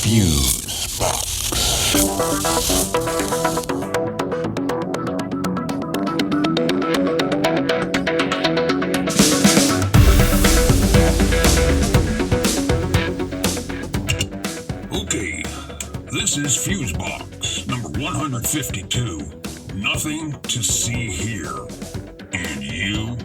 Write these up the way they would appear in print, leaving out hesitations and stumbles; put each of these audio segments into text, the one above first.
Fusebox. Okay, this is Fusebox, number 152. Nothing to see here. And you?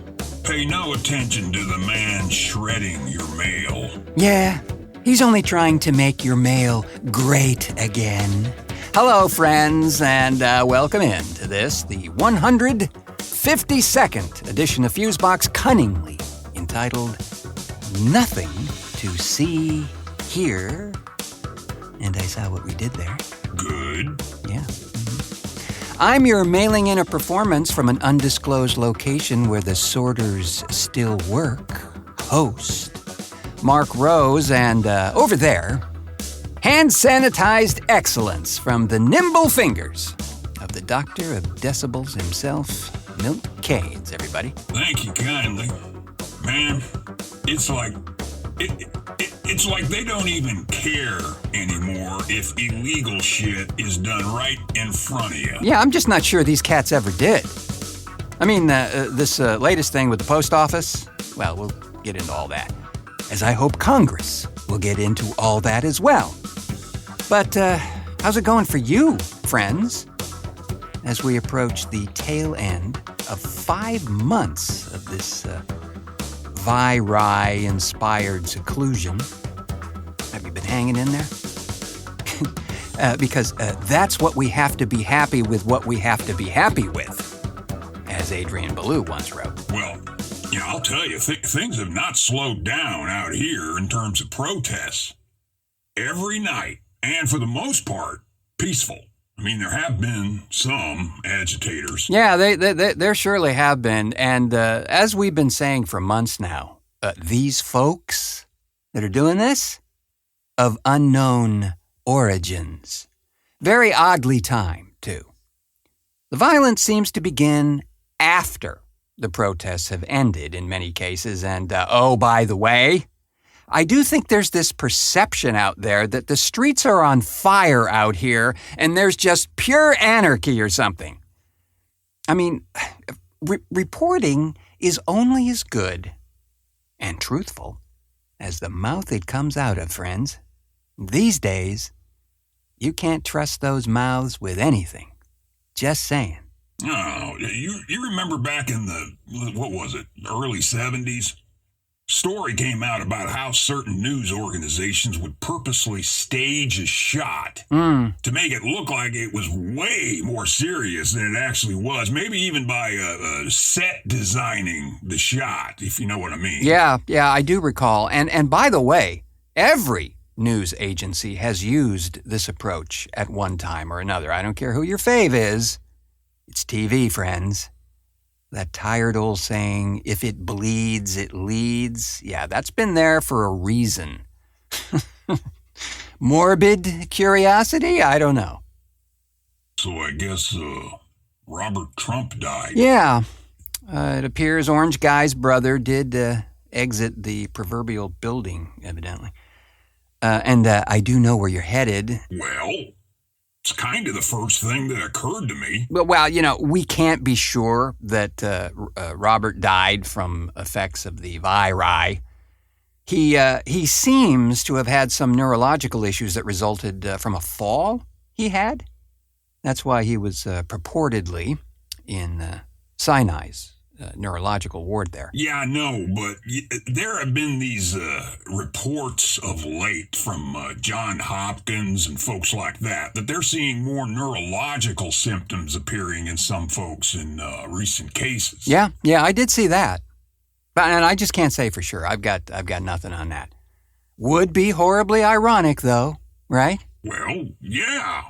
Pay no attention to the man shredding your mail. Yeah, he's only trying to make your mail great again. Hello, friends, and welcome in to this, the 152nd edition of Fusebox, cunningly entitled Nothing to See Here. And I saw what we did there. Good. Yeah. I'm your mailing in a performance from an undisclosed location where the sorters still work host, Mark Rose, and over there, hand sanitized excellence from the nimble fingers of the doctor of decibels himself, Milt Keynes, everybody. Thank you kindly. Man, it's like they don't even care anymore if illegal shit is done right in front of you. Yeah, I'm just not sure these cats ever did. I mean, this latest thing with the post office, well, we'll get into all that, as I hope Congress will get into all that as well. But how's it going for you, friends, as we approach the tail end of 5 months of this Vi-Rai-inspired seclusion? Have you been hanging in there? Because that's what we have to be happy with what we have to be happy with, as Adrian Ballou once wrote. Well, I'll tell you, things have not slowed down out here in terms of protests. Every night, and for the most part, peaceful. I mean, there have been some agitators. Yeah, there surely have been. And as we've been saying for months now, these folks that are doing this, of unknown origins. Very oddly timed, too. The violence seems to begin after the protests have ended in many cases. And, oh, by the way, I do think there's this perception out there that the streets are on fire out here and there's just pure anarchy or something. I mean, reporting is only as good and truthful as the mouth it comes out of, friends. These days, you can't trust those mouths with anything. Just saying. Oh, you remember back in the, early 70s? Story came out about how certain news organizations would purposely stage a shot to make it look like it was way more serious than it actually was. Maybe even by set designing the shot, if you know what I mean. Yeah, I do recall. And by the way, every news agency has used this approach at one time or another. I don't care who your fave is. It's TV, friends. That tired old saying, if it bleeds, it leads. Yeah, that's been there for a reason. Morbid curiosity? I don't know. So I guess Robert Trump died. Yeah. It appears Orange Guy's brother did exit the proverbial building, evidently. And I do know where you're headed. Well, it's kind of the first thing that occurred to me. Well, we can't be sure that Robert died from effects of the Vi-Rai. He seems to have had some neurological issues that resulted from a fall he had. That's why he was purportedly in Sinai's neurological ward there. Yeah, I know, but there have been these reports of late from John Hopkins and folks like that they're seeing more neurological symptoms appearing in some folks in recent cases. Yeah, I did see that. And I just can't say for sure. I've got nothing on that. Would be horribly ironic, though, right? Well, yeah.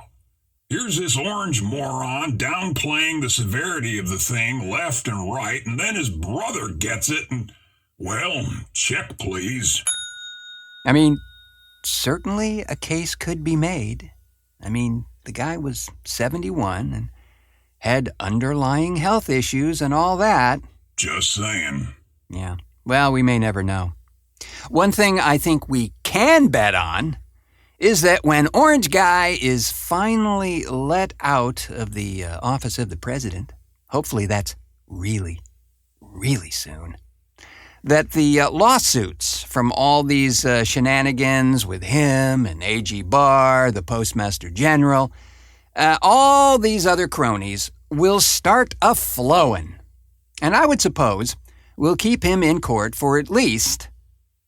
Here's this orange moron downplaying the severity of the thing left and right, and then his brother gets it and, well, check please. I mean, certainly a case could be made. I mean, the guy was 71 and had underlying health issues and all that. Just saying. Yeah. Well, we may never know. One thing I think we can bet on is that when Orange Guy is finally let out of the office of the president, hopefully that's really, really soon, that the lawsuits from all these shenanigans with him and A.G. Barr, the Postmaster General, all these other cronies will start a-flowing. And I would suppose we'll keep him in court for at least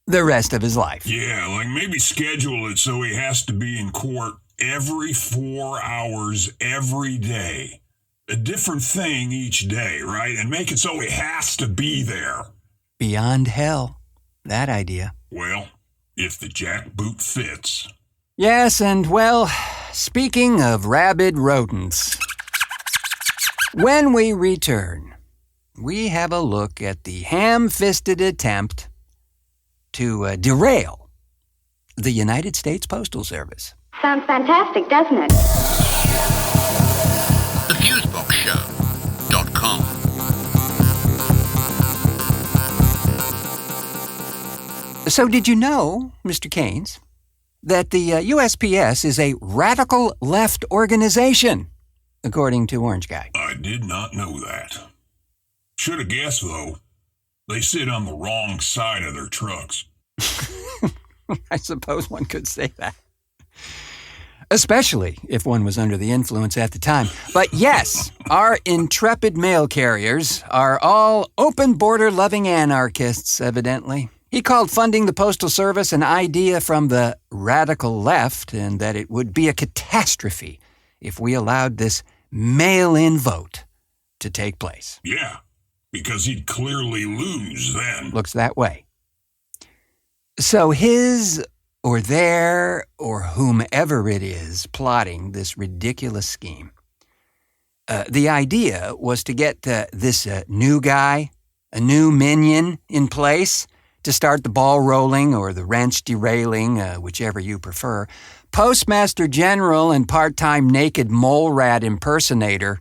the rest of his life. Yeah, like maybe schedule it so he has to be in court every 4 hours every day. A different thing each day, right? And make it so he has to be there. Beyond hell. That idea. Well, if the jackboot fits. Yes, and well, speaking of rabid rodents, when we return, we have a look at the ham-fisted attempt to derail the United States Postal Service. Sounds fantastic, doesn't it? TheFuseboxShow.com. So did you know, Mr. Keynes, that the USPS is a radical left organization, according to Orange Guy? I did not know that. Should have guessed, though. They sit on the wrong side of their trucks. I suppose one could say that. Especially if one was under the influence at the time. But yes, our intrepid mail carriers are all open border-loving anarchists, evidently. He called funding the Postal Service an idea from the radical left and that it would be a catastrophe if we allowed this mail-in vote to take place. Yeah, because he'd clearly lose then. Looks that way. So his or their or whomever it is plotting this ridiculous scheme, the idea was to get this new guy, a new minion in place to start the ball rolling or the wrench derailing, whichever you prefer. Postmaster General and part-time naked mole rat impersonator,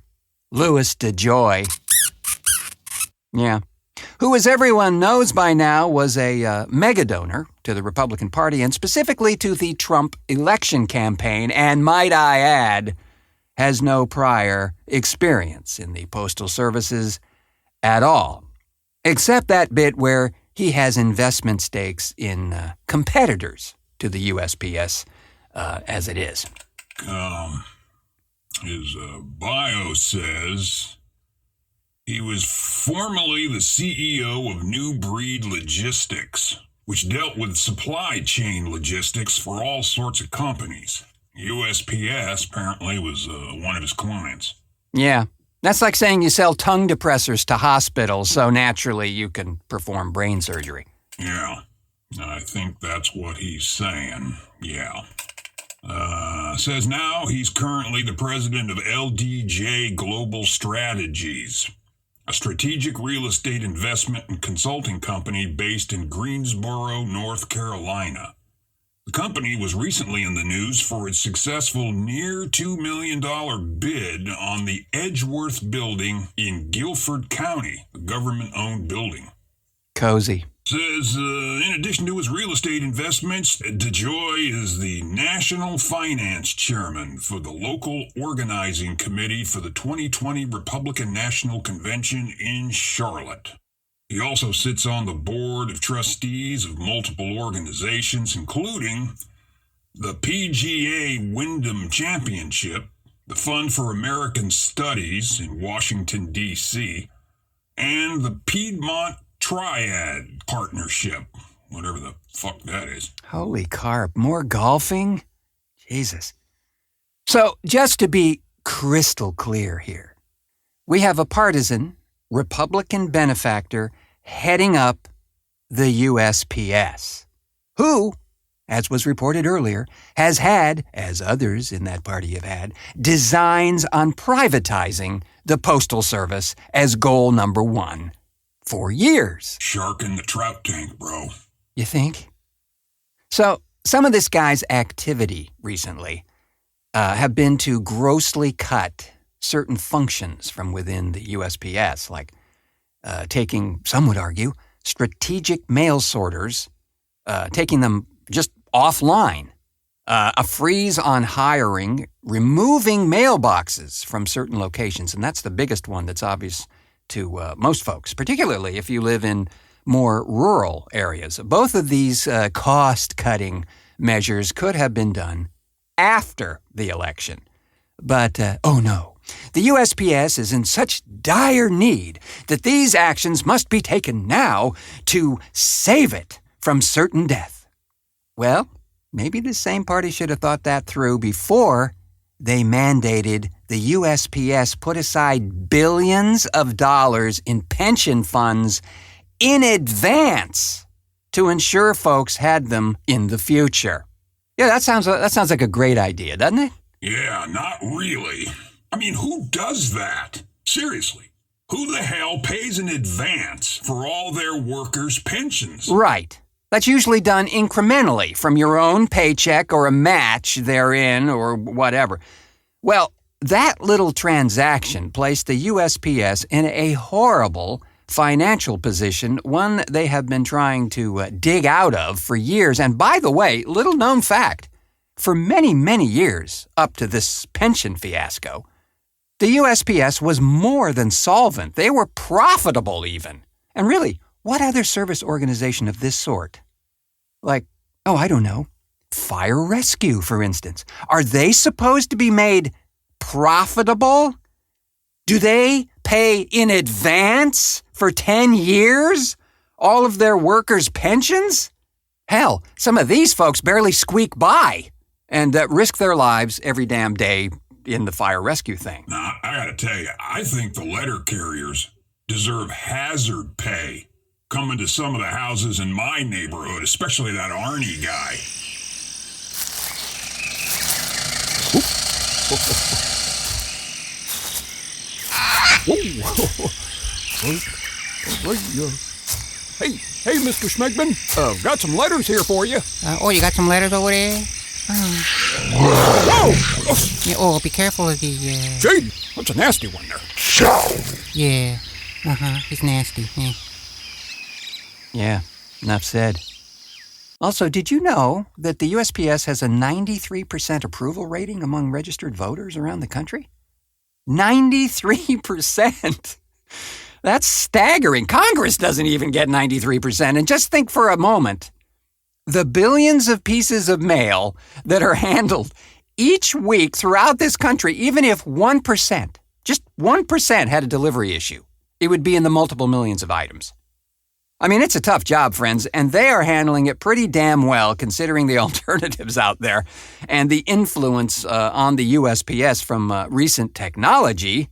Louis DeJoy. Yeah. Who, as everyone knows by now, was a mega donor to the Republican Party and specifically to the Trump election campaign, and might I add, has no prior experience in the postal services at all, except that bit where he has investment stakes in competitors to the USPS as it is. His bio says he was formerly the CEO of New Breed Logistics, which dealt with supply chain logistics for all sorts of companies. USPS apparently was one of his clients. Yeah, that's like saying you sell tongue depressors to hospitals, so naturally you can perform brain surgery. Yeah, I think that's what he's saying. Yeah. Says now he's currently the president of LDJ Global Strategies, a strategic real estate investment and consulting company based in Greensboro, North Carolina. The company was recently in the news for its successful near $2 million bid on the Edgeworth building in Guilford County, a government-owned building. Cozy. Says, in addition to his real estate investments, DeJoy is the National Finance Chairman for the local organizing committee for the 2020 Republican National Convention in Charlotte. He also sits on the board of trustees of multiple organizations, including the PGA Wyndham Championship, the Fund for American Studies in Washington, D.C., and the Piedmont Triad Partnership, whatever the fuck that is. Holy carp, more golfing? Jesus. So, just to be crystal clear here, we have a partisan Republican benefactor heading up the USPS, who, as was reported earlier, has had, as others in that party have had, designs on privatizing the Postal Service as goal number one for years. Shark in the trout tank, bro. You think? So, some of this guy's activity recently have been to grossly cut certain functions from within the USPS, like taking, some would argue, strategic mail sorters, taking them just offline, a freeze on hiring, removing mailboxes from certain locations, and that's the biggest one that's obvious to most folks, particularly if you live in more rural areas. Both of these cost-cutting measures could have been done after the election. But, oh no, the USPS is in such dire need that these actions must be taken now to save it from certain death. Well, maybe the same party should have thought that through before they mandated the USPS put aside billions of dollars in pension funds in advance to ensure folks had them in the future. Yeah, that sounds like a great idea, doesn't it? Yeah, not really. I mean, who does that? Seriously. Who the hell pays in advance for all their workers' pensions? Right. That's usually done incrementally from your own paycheck or a match therein or whatever. Well, that little transaction placed the USPS in a horrible financial position, one they have been trying to dig out of for years. And by the way, little known fact, for many, many years up to this pension fiasco, the USPS was more than solvent. They were profitable even. And really, what other service organization of this sort? Like, oh, I don't know, fire rescue, for instance. Are they supposed to be made profitable? Do they pay in advance for 10 years all of their workers' pensions? Hell, some of these folks barely squeak by and risk their lives every damn day in the fire rescue thing. Now, I gotta tell you, I think the letter carriers deserve hazard pay coming to some of the houses in my neighborhood, especially that Arnie guy. Hey, Mr. Schmegman, got some letters here for you. You got some letters over there? Whoa! Yeah, be careful of the, Gee, that's a nasty one there. Yeah, it's nasty, yeah. Yeah, enough said. Also, did you know that the USPS has a 93% approval rating among registered voters around the country? 93%! That's staggering. Congress doesn't even get 93%. And just think for a moment, the billions of pieces of mail that are handled each week throughout this country, even if 1%, just 1% had a delivery issue, it would be in the multiple millions of items. I mean, it's a tough job, friends, and they are handling it pretty damn well considering the alternatives out there and the influence on the USPS from recent technology,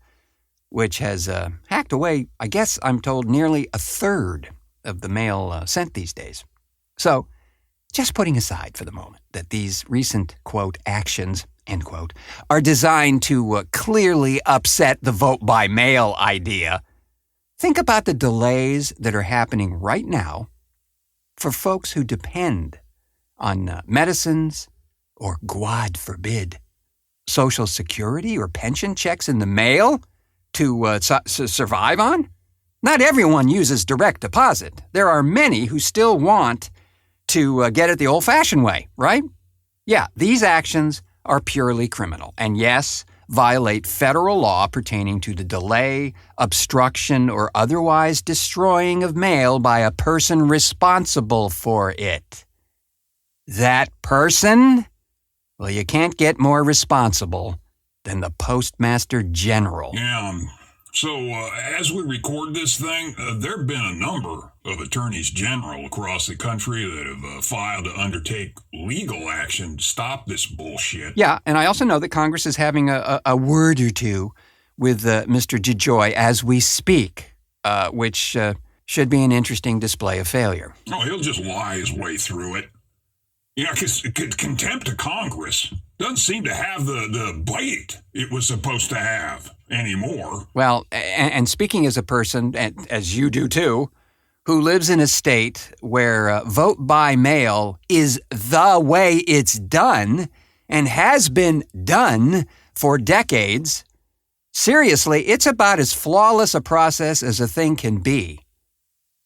which has hacked away, I guess I'm told, nearly a third of the mail sent these days. So, just putting aside for the moment that these recent, quote, actions, end quote, are designed to clearly upset the vote by mail idea, think about the delays that are happening right now for folks who depend on medicines or, God forbid, Social Security or pension checks in the mail to survive on? Not everyone uses direct deposit. There are many who still want to get it the old-fashioned way, right? Yeah, these actions are purely criminal, and yes, violate federal law pertaining to the delay, obstruction, or otherwise destroying of mail by a person responsible for it. That person? Well, you can't get more responsible than the Postmaster General. Yeah, so as we record this thing, there have been a number of attorneys general across the country that have filed to undertake legal action to stop this bullshit. Yeah, and I also know that Congress is having a word or two with Mr. DeJoy as we speak, which should be an interesting display of failure. Oh, he'll just lie his way through it. Yeah, because contempt of Congress doesn't seem to have the bite it was supposed to have anymore. Well, and speaking as a person, and as you do too, who lives in a state where vote by mail is the way it's done and has been done for decades, seriously, it's about as flawless a process as a thing can be.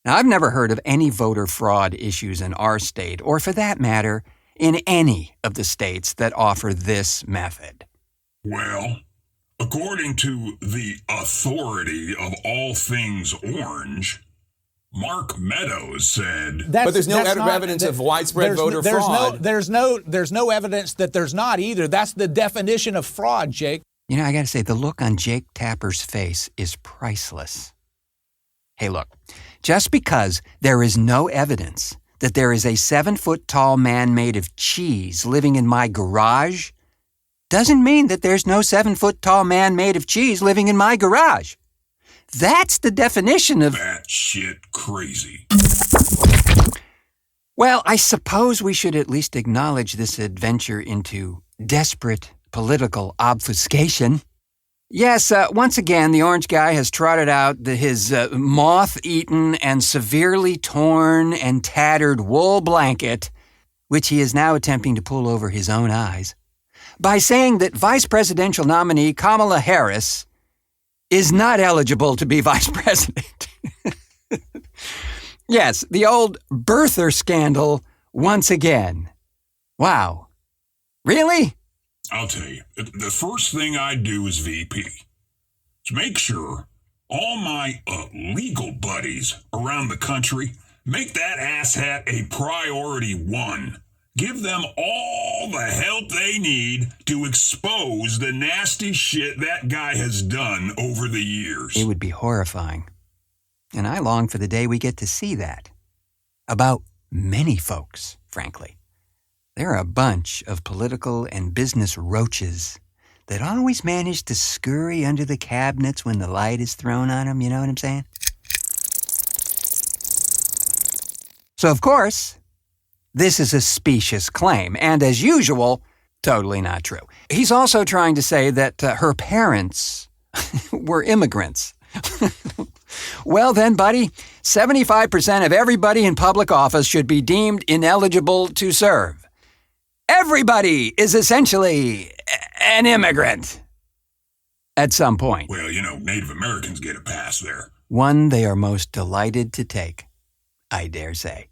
Now, I've never heard of any voter fraud issues in our state, or for that matter, in any of the states that offer this method. Well, according to the authority of all things orange, Mark Meadows said... But there's no evidence of widespread voter fraud. There's no evidence that there's not either. That's the definition of fraud, Jake. You know, I gotta say, the look on Jake Tapper's face is priceless. Hey, look, just because there is no evidence that there is a 7-foot-tall man made of cheese living in my garage doesn't mean that there's no 7-foot-tall man made of cheese living in my garage. That's the definition of... That shit crazy. Well, I suppose we should at least acknowledge this adventure into desperate political obfuscation. Yes, once again, the orange guy has trotted out his moth-eaten and severely torn and tattered wool blanket, which he is now attempting to pull over his own eyes, by saying that Vice Presidential nominee Kamala Harris is not eligible to be vice president. Yes, the old birther scandal once again. Wow. Really? I'll tell you, the first thing I do as VP is make sure all my legal buddies around the country make that asshat a priority one. Give them all the help they need to expose the nasty shit that guy has done over the years. It would be horrifying. And I long for the day we get to see that. About many folks, frankly. There are a bunch of political and business roaches that always manage to scurry under the cabinets when the light is thrown on them, you know what I'm saying? So, of course, this is a specious claim, and as usual, totally not true. He's also trying to say that her parents were immigrants. Well then, buddy, 75% of everybody in public office should be deemed ineligible to serve. Everybody is essentially an immigrant at some point. Well, you know, Native Americans get a pass there. One they are most delighted to take, I dare say.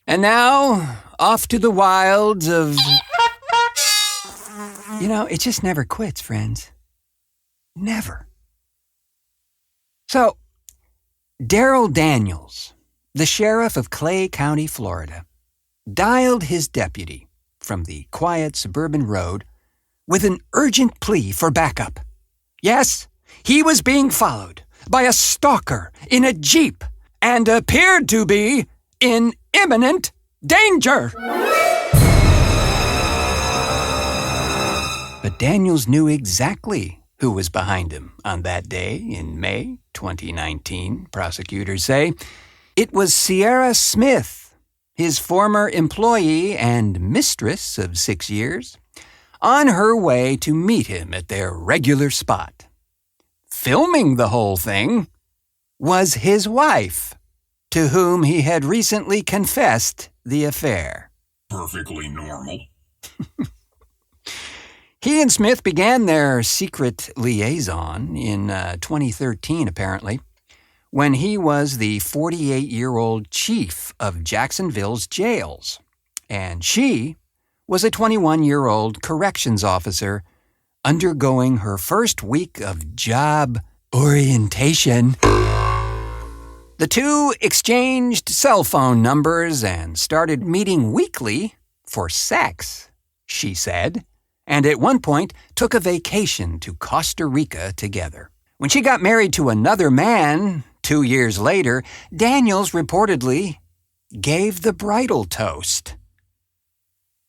And now, off to the wilds of... You know, it just never quits, friends. Never. So, Darrell Daniels, the sheriff of Clay County, Florida, dialed his deputy from the quiet suburban road with an urgent plea for backup. Yes, he was being followed by a stalker in a Jeep and appeared to be in imminent danger. But Daniels knew exactly who was behind him on that day in May 2019, prosecutors say. It was Sierra Smith, his former employee and mistress of 6 years, on her way to meet him at their regular spot. Filming the whole thing was his wife, to whom he had recently confessed the affair. Perfectly normal. He and Smith began their secret liaison in 2013, apparently, when he was the 48-year-old chief of Jacksonville's jails, and she was a 21-year-old corrections officer undergoing her first week of job orientation. The two exchanged cell phone numbers and started meeting weekly for sex, she said, and at one point took a vacation to Costa Rica together. When she got married to another man 2 years later, Daniels reportedly gave the bridal toast.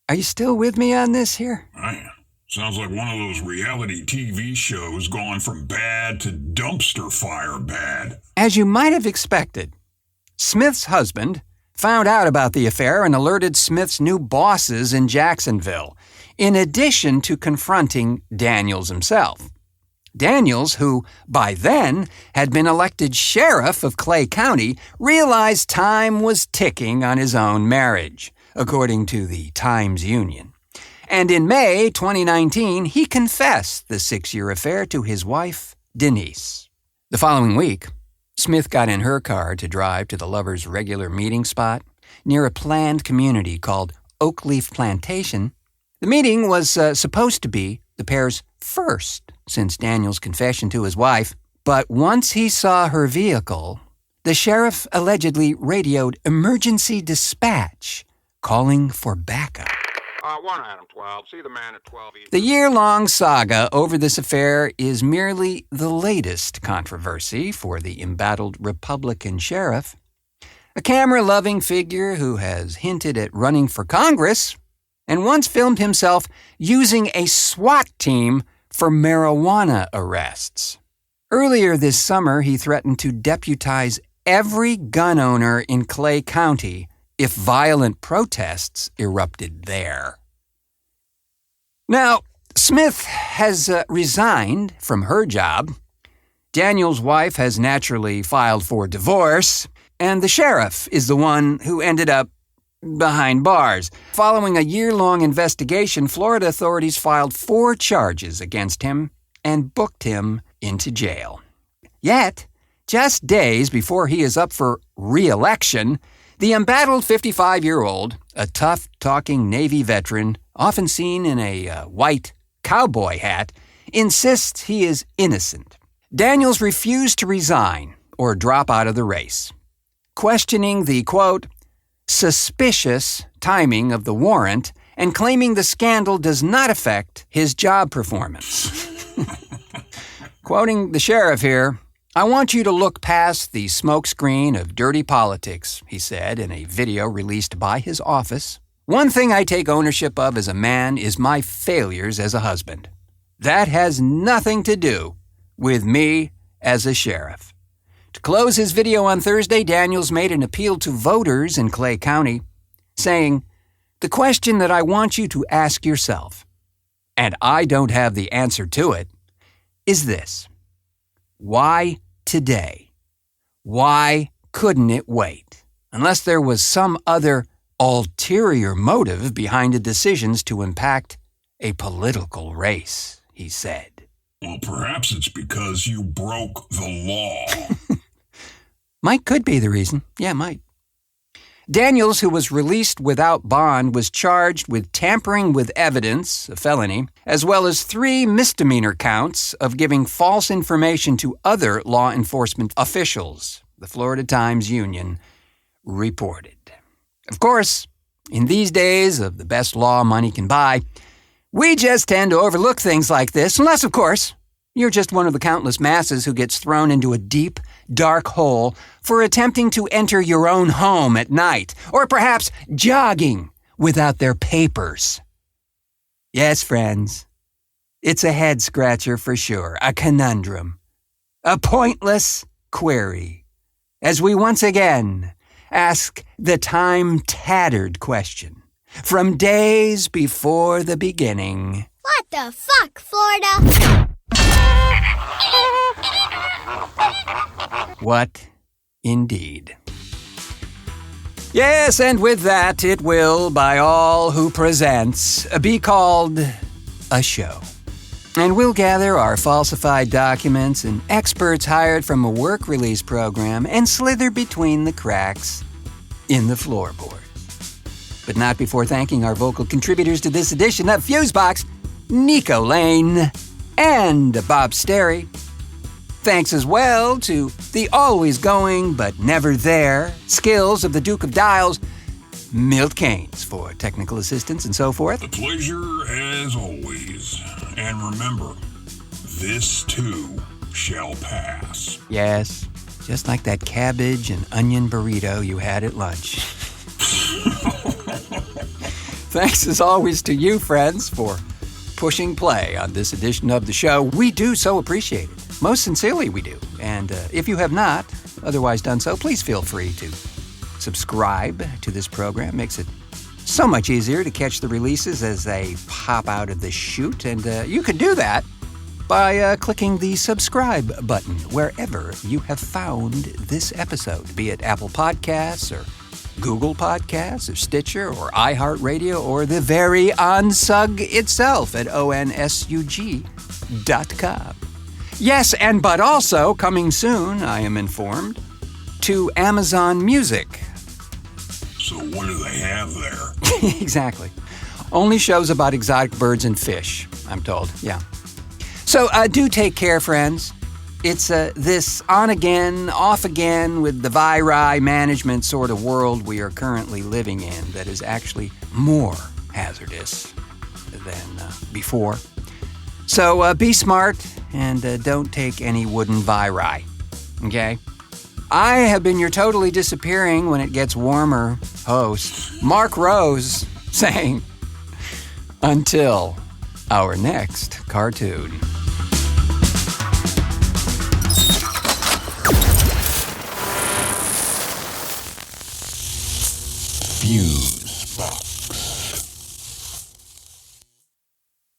Are you still with me on this here? Man, sounds like one of those reality TV shows gone from bad to dumpster fire bad. As you might have expected, Smith's husband found out about the affair and alerted Smith's new bosses in Jacksonville, in addition to confronting Daniels himself. Daniels, who by then had been elected sheriff of Clay County, realized time was ticking on his own marriage, according to the Times-Union. And in May 2019, he confessed the 6-year affair to his wife, Denise. The following week, Smith got in her car to drive to the lovers' regular meeting spot, near a planned community called Oakleaf Plantation. The meeting was supposed to be the pair's first since Daniel's confession to his wife, but once he saw her vehicle, the sheriff allegedly radioed emergency dispatch, calling for backup. 1 Adam 12. See the man at 12 East. The year-long saga over this affair is merely the latest controversy for the embattled Republican sheriff, a camera-loving figure who has hinted at running for Congress and once filmed himself using a SWAT team for marijuana arrests. Earlier this summer, he threatened to deputize every gun owner in Clay County if violent protests erupted there. Now, Smith has resigned from her job. Daniel's wife has naturally filed for divorce, and the sheriff is the one who ended up behind bars. Following a year-long investigation, Florida authorities filed 4 charges against him and booked him into jail. Yet, just days before he is up for re-election, the embattled 55-year-old, a tough-talking Navy veteran, often seen in a white cowboy hat, insists he is innocent. Daniels refused to resign or drop out of the race, questioning the, quote, suspicious timing of the warrant and claiming the scandal does not affect his job performance. Quoting the sheriff here, "I want you to look past the smokescreen of dirty politics," he said in a video released by his office. "One thing I take ownership of as a man is my failures as a husband. That has nothing to do with me as a sheriff." To close his video on Thursday, Daniels made an appeal to voters in Clay County, saying, "The question that I want you to ask yourself, and I don't have the answer to it, is this: why today? Why couldn't it wait? Unless there was some other ulterior motive behind the decisions to impact a political race," he said. Well, perhaps it's because you broke the law. Could be the reason. Yeah, might. Daniels, who was released without bond, was charged with tampering with evidence, a felony, as well as 3 misdemeanor counts of giving false information to other law enforcement officials, the Florida Times-Union reported. Of course, in these days of the best law money can buy, we just tend to overlook things like this, unless, of course, you're just one of the countless masses who gets thrown into a deep, dark hole for attempting to enter your own home at night, or perhaps jogging without their papers. Yes, friends, it's a head-scratcher for sure, a conundrum, a pointless query, as we once again ask the time-tattered question from days before the beginning. What the fuck, Florida? What indeed? Yes, and with that, it will, by all who presents, be called a show. And we'll gather our falsified documents and experts hired from a work release program and slither between the cracks in the floorboards. But not before thanking our vocal contributors to this edition of Fusebox, Nico Lane and Bob Sterry. Thanks as well to the always going but never there skills of the Duke of Dials, Milt Keynes, for technical assistance and so forth. The pleasure as always. And remember, this too shall pass. Yes, just like that cabbage and onion burrito you had at lunch. Thanks as always to you, friends, for pushing play on this edition of the show. We do so appreciate it. Most sincerely, we do. And if you have not otherwise done so, please feel free to subscribe to this program. Makes it so much easier to catch the releases as they pop out of the chute. And you can do that by clicking the subscribe button wherever you have found this episode, be it Apple Podcasts or Google Podcasts or Stitcher or iHeartRadio or the very OnSug itself at onsug.com. Yes, but also coming soon, I am informed, to Amazon Music. So what do they have there? Exactly. Only shows about exotic birds and fish, I'm told. Yeah. So do take care, friends. It's this on-again, off-again with the viri management sort of world we are currently living in that is actually more hazardous than before. So be smart and don't take any wooden viri, okay? I have been your totally disappearing when it gets warmer host, Mark Rose, saying, until our next cartoon. Fusebox.